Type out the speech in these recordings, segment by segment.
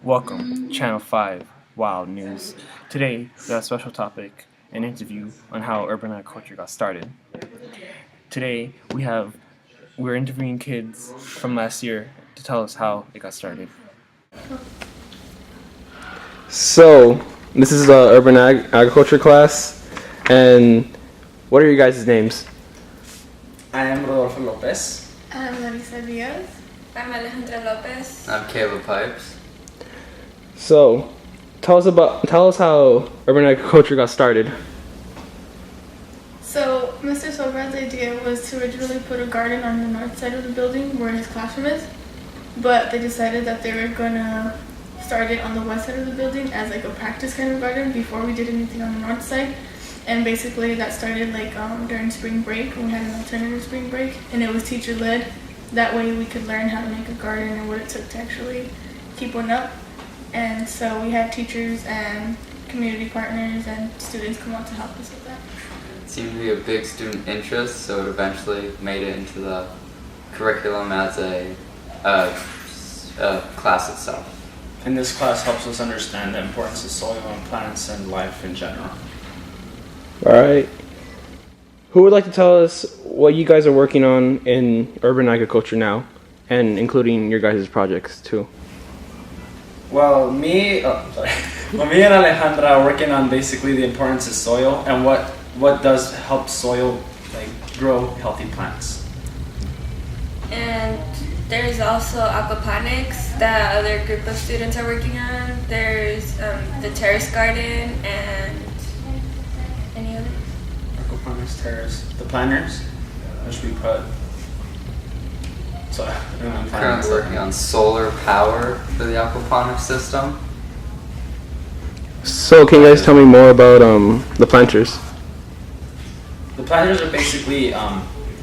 Welcome, Channel 5 Wild News. Today, we have a special topic, an interview on how urban agriculture got started. Today, we're interviewing kids from last year to tell us how it got started. So, this is the urban agriculture class, and what are your guys' names? I am Rodolfo Lopez. I'm Larissa Diaz. I'm Alejandra Lopez. I'm Caleb Pipes. So, tell us how urban agriculture got started. So, Mr. Sobrad's idea was to originally put a garden on the north side of the building where his classroom is, but they decided that they were gonna start it on the west side of the building as like a practice kind of garden before we did anything on the north side. And basically that started during spring break when we had an alternative spring break, and it was teacher led. That way we could learn how to make a garden and what it took to actually keep one up. And so we had teachers and community partners and students come out to help us with that. It seemed to be a big student interest, so it eventually made it into the curriculum as a class itself. And this class helps us understand the importance of soil and plants and life in general. Alright. Who would like to tell us what you guys are working on in urban agriculture now, and including your guys' projects too? Well, me and Alejandra are working on basically the importance of soil and what does help soil grow healthy plants. And there's also aquaponics that other group of students are working on. There's the terrace garden and any other? Aquaponics, terrace, the planters, which we put. So I'm currently working on solar power for the aquaponics system. So, can you guys tell me more about the planters? The planters are basically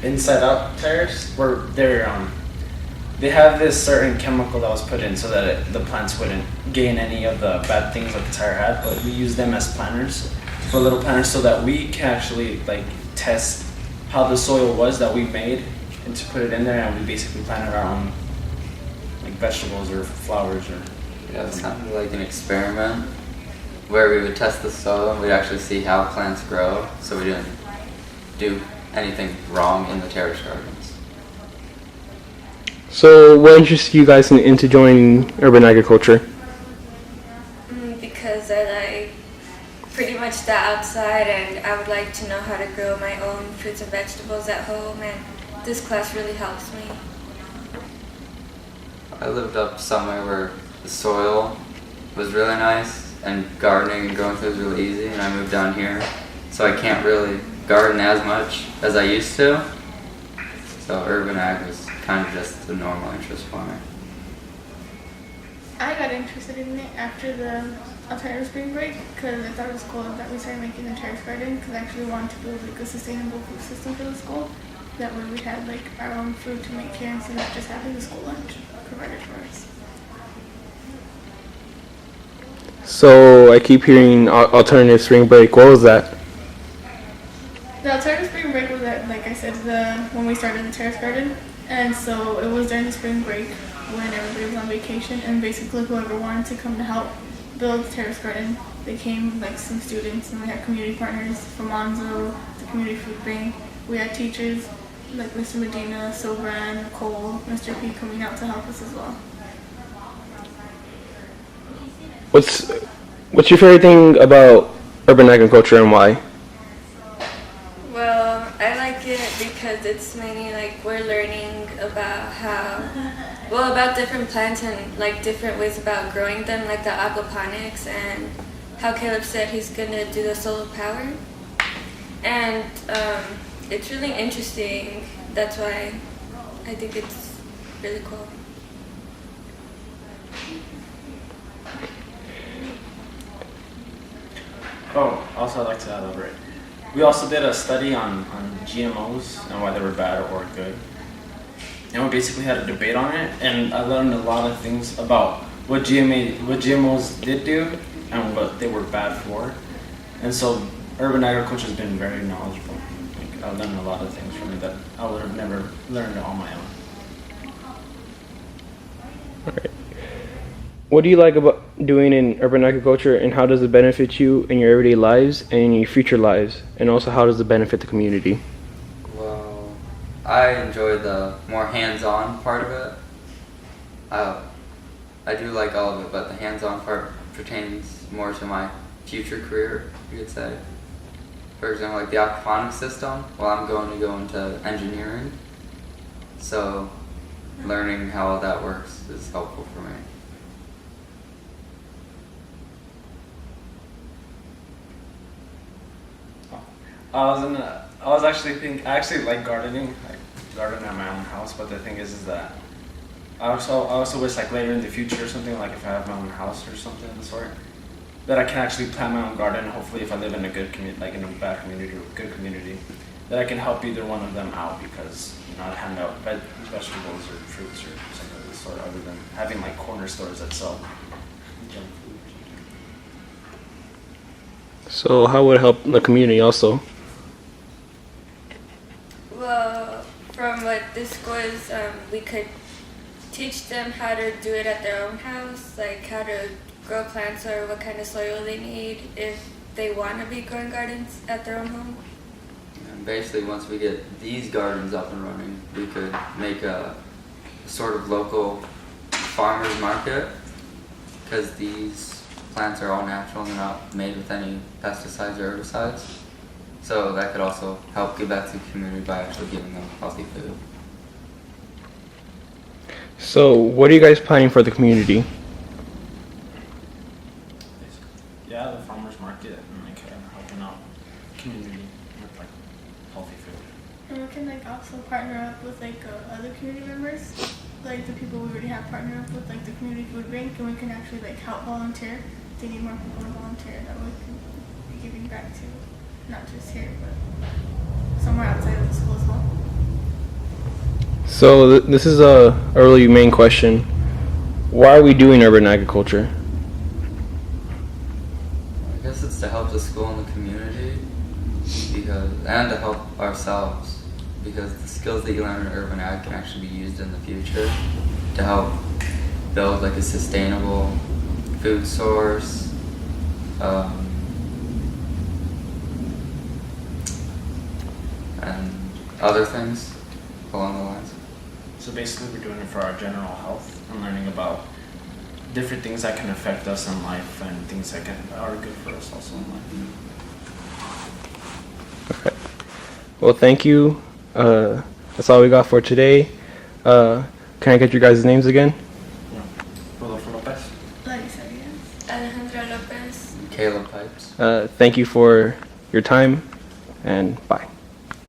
inside out tires where they have this certain chemical that was put in so that the plants wouldn't gain any of the bad things that the tire had, but we use them as planters for little planters so that we can actually test how the soil was that we made and to put it in there, and we basically planted our own vegetables or flowers or Yeah, it's kind of like an experiment where we would test the soil and we'd actually see how plants grow, so we didn't do anything wrong in the terrace gardens. So, what interests you guys into joining urban agriculture? Because I like pretty much the outside, and I would like to know how to grow my own fruits and vegetables at home, and this class really helps me. I lived up somewhere where the soil was really nice and gardening and growing things was really easy, and I moved down here, so I can't really garden as much as I used to. So urban ag was kind of just a normal interest for me. I got interested in it after the alternative spring break because I thought it was cool that we started making the terrace garden, because I actually wanted to build a sustainable food system for the school. That way we had our own food to make here instead of just having the school lunch provided for us. So, I keep hearing alternative spring break. What was that? The alternative spring break was at, like I said, when we started the terrace garden, and so it was during the spring break when everybody was on vacation, and basically whoever wanted to come to help build the terrace garden, they came, some students, and we had community partners from Monzo, the community food bank. We had teachers like Mr. Medina, Sobran, Nicole, Mr. P coming out to help us as well. What's your favorite thing about urban agriculture and why? Well, I like it because it's mainly we're learning about about different plants and different ways about growing them, like the aquaponics, and how Caleb said he's gonna do the solar power. And it's really interesting. That's why I think it's really cool. Oh, also I'd like to elaborate. We also did a study on GMOs and why they were bad or good. And we basically had a debate on it, and I learned a lot of things about what GMOs did do and what they were bad for. And so urban agriculture has been very knowledgeable. I've learned a lot of things from it that I would have never learned on my own. What do you like about doing in urban agriculture, and how does it benefit you in your everyday lives and in your future lives? And also, how does it benefit the community? Well, I enjoy the more hands-on part of it. I do like all of it, but the hands-on part pertains more to my future career, you could say. For example, like the aquaponics system, well, I'm going to go into engineering. So learning how all that works is helpful for me. I actually like gardening, like garden at my own house. But the thing is that I also wish like later in the future or something, like if I have my own house or something of the sort, that I can actually plant my own garden. Hopefully, if I live in a good community, like in a bad community or good community, that I can help either one of them out, because I'd hand out vegetables or fruits or something of the sort, other than having like corner stores that sell junk food or something. So how would it help the community also? Well, from what this school is, we could teach them how to do it at their own house, like how to grow plants or what kind of soil they need if they want to be growing gardens at their own home. And basically, once we get these gardens up and running, we could make a sort of local farmers market, because these plants are all natural and they're not made with any pesticides or herbicides. So that could also help give back to the community by actually giving them healthy food. So what are you guys planning for the community? Yeah, the farmers market and like helping out community with like healthy food. And we can like also partner up with like other community members, like the people we already have partnered up with, like the community food bank, and we can actually like help volunteer. They need more people to volunteer that we can be giving back to, not just here, but somewhere outside of the school as well. So this is a really main question. Why are we doing urban agriculture? I guess it's to help the school and the community, and to help ourselves, because the skills that you learn in urban ag can actually be used in the future to help build like a sustainable food source, and other things along the lines. So basically, we're doing it for our general health and learning about different things that can affect us in life and things that are good for us also in life. Okay. Well, thank you. That's all we got for today. Can I get your guys' names again? Rodolfo Lopez. Larissa Diaz. Alejandra Lopez. Caleb Pipes. Thank you for your time, and bye.